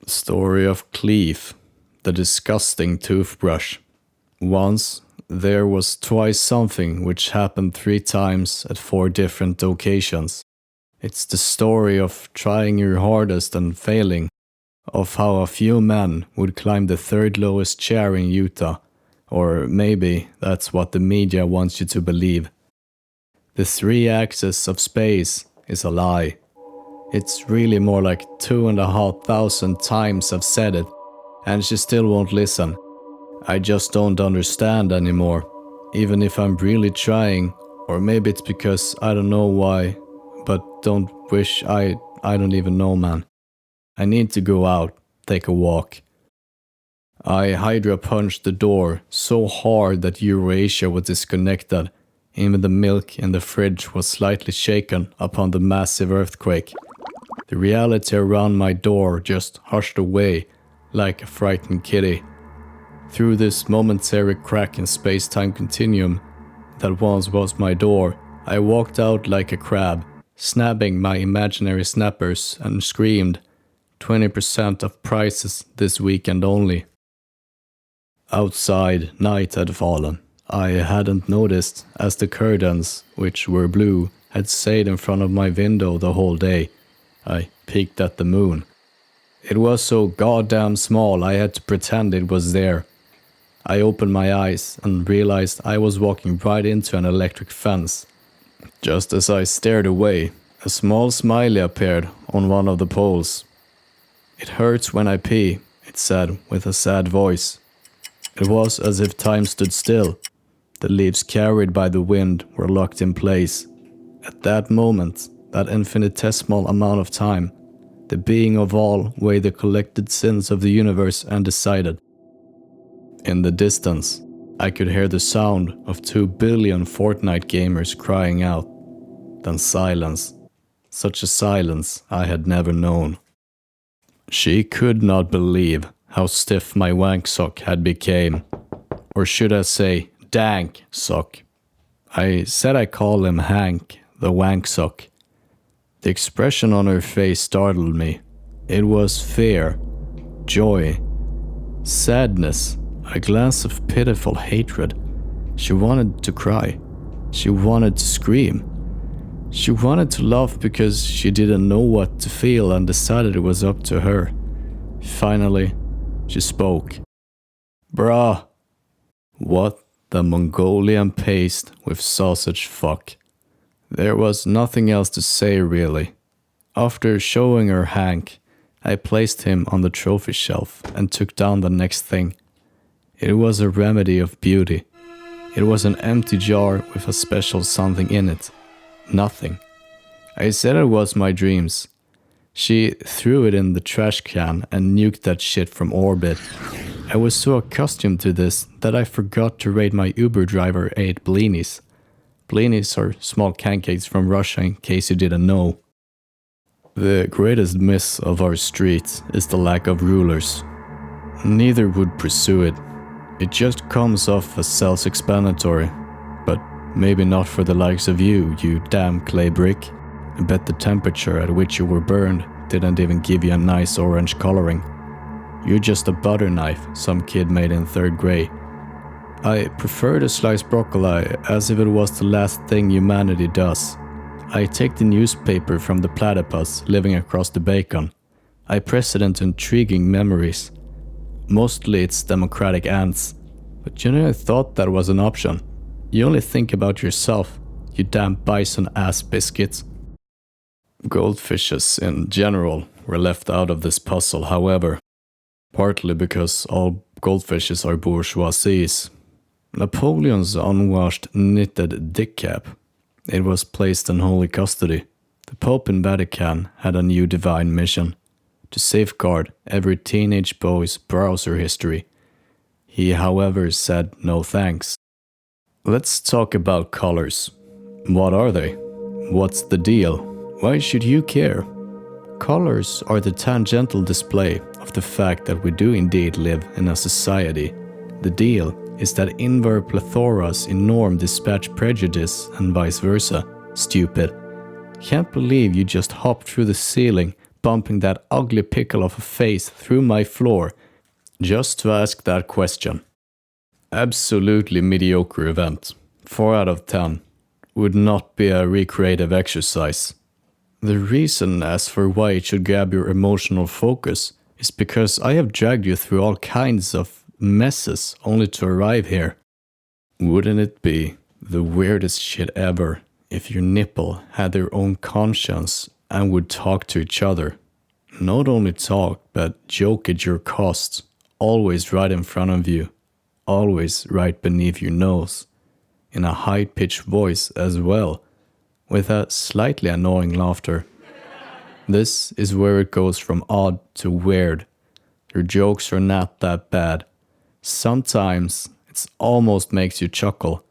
Story of Kleeff, the disgusting toothbrush. Once, there was twice something which happened 3 times at 4 different occasions. It's the story of trying your hardest and failing, of how a few men would climb the 3rd lowest chair in Utah, or maybe that's what the media wants you to believe. The 3 axes of space is a lie. It's really more like 2,500 times I've said it, and she still won't listen. I just don't understand anymore, even if I'm really trying, or maybe it's because I don't know why, but don't wish I don't even know, man. I need to go out, take a walk. I Hydra punched the door so hard that Eurasia was disconnected. Even the milk in the fridge was slightly shaken upon the massive earthquake. The reality around my door just hushed away like a frightened kitty. Through this momentary crack in space-time continuum that once was my door, I walked out like a crab, snapping my imaginary snappers and screamed, 20% of prices this weekend only. Outside, night had fallen. I hadn't noticed, as the curtains, which were blue, had stayed in front of my window the whole day. I peeked at the moon. It was so goddamn small I had to pretend it was there. I opened my eyes and realized I was walking right into an electric fence. Just as I stared away, a small smiley appeared on one of the poles. "It hurts when I pee," it said with a sad voice. It was as if time stood still. The leaves carried by the wind were locked in place. At that moment, that infinitesimal amount of time, the being of all weighed the collected sins of the universe and decided. In the distance, I could hear the sound of 2 billion Fortnite gamers crying out. Then silence. Such a silence I had never known. She could not believe how stiff my wank sock had became. Or should I say, dank sock. I said I call him Hank, the wank sock. The expression on her face startled me. It was fear, joy, sadness, a glance of pitiful hatred. She wanted to cry. She wanted to scream. She wanted to laugh because she didn't know what to feel and decided it was up to her. Finally, she spoke. "Bruh." What the Mongolian paste with sausage fuck. There was nothing else to say really. After showing her Hank, I placed him on the trophy shelf and took down the next thing. It was a remedy of beauty. It was an empty jar with a special something in it. Nothing. I said it was my dreams. She threw it in the trash can and nuked that shit from orbit. I was so accustomed to this that I forgot to rate my Uber driver 8 blinis. Blinis are small pancakes from Russia, in case you didn't know. The greatest miss of our street is the lack of rulers. Neither would pursue it. It just comes off as self-explanatory. But maybe not for the likes of you damn clay brick. I bet the temperature at which you were burned didn't even give you a nice orange coloring. You're just a butter knife some kid made in 3rd grade. I prefer to slice broccoli as if it was the last thing humanity does. I take the newspaper from the platypus living across the bacon. I press it into intriguing memories. Mostly it's democratic ants. But you never thought that was an option. You only think about yourself, you damn bison-ass biscuits. Goldfishes in general were left out of this puzzle, however. Partly because all goldfishes are bourgeoisies. Napoleon's unwashed knitted dick cap. It was placed in holy custody. The Pope in Vatican had a new divine mission. To safeguard every teenage boy's browser history. He, however, said no thanks. Let's talk about colors. What are they? What's the deal? Why should you care? Colors are the tangential display of the fact that we do indeed live in a society. The deal is that inverse plethoras in norm dispatch prejudice and vice versa. Stupid. Can't believe you just hopped through the ceiling, bumping that ugly pickle of a face through my floor just to ask that question. Absolutely mediocre event. 4 out of 10. Would not be a recreative exercise. The reason as for why it should grab your emotional focus is because I have dragged you through all kinds of messes only to arrive here. Wouldn't it be the weirdest shit ever if your nipple had their own conscience and would talk to each other? Not only talk, but joke at your cost, always right in front of you, always right beneath your nose, in a high-pitched voice as well, with a slightly annoying laughter. This is where it goes from odd to weird. Your jokes are not that bad. Sometimes it almost makes you chuckle.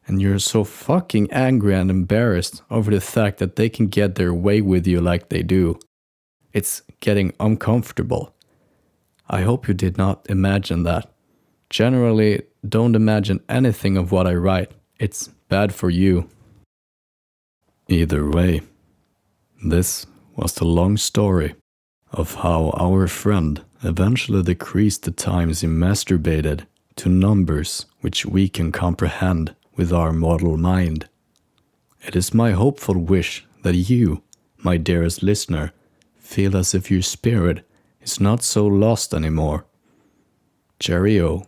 And you're so fucking angry and embarrassed over the fact that they can get their way with you like they do. It's getting uncomfortable. I hope you did not imagine that. Generally, don't imagine anything of what I write. It's bad for you. Either way, this was the long story of how our friend eventually decreased the times he masturbated to numbers which we can comprehend with our mortal mind. It is my hopeful wish that you, my dearest listener, feel as if your spirit is not so lost anymore. Cheerio.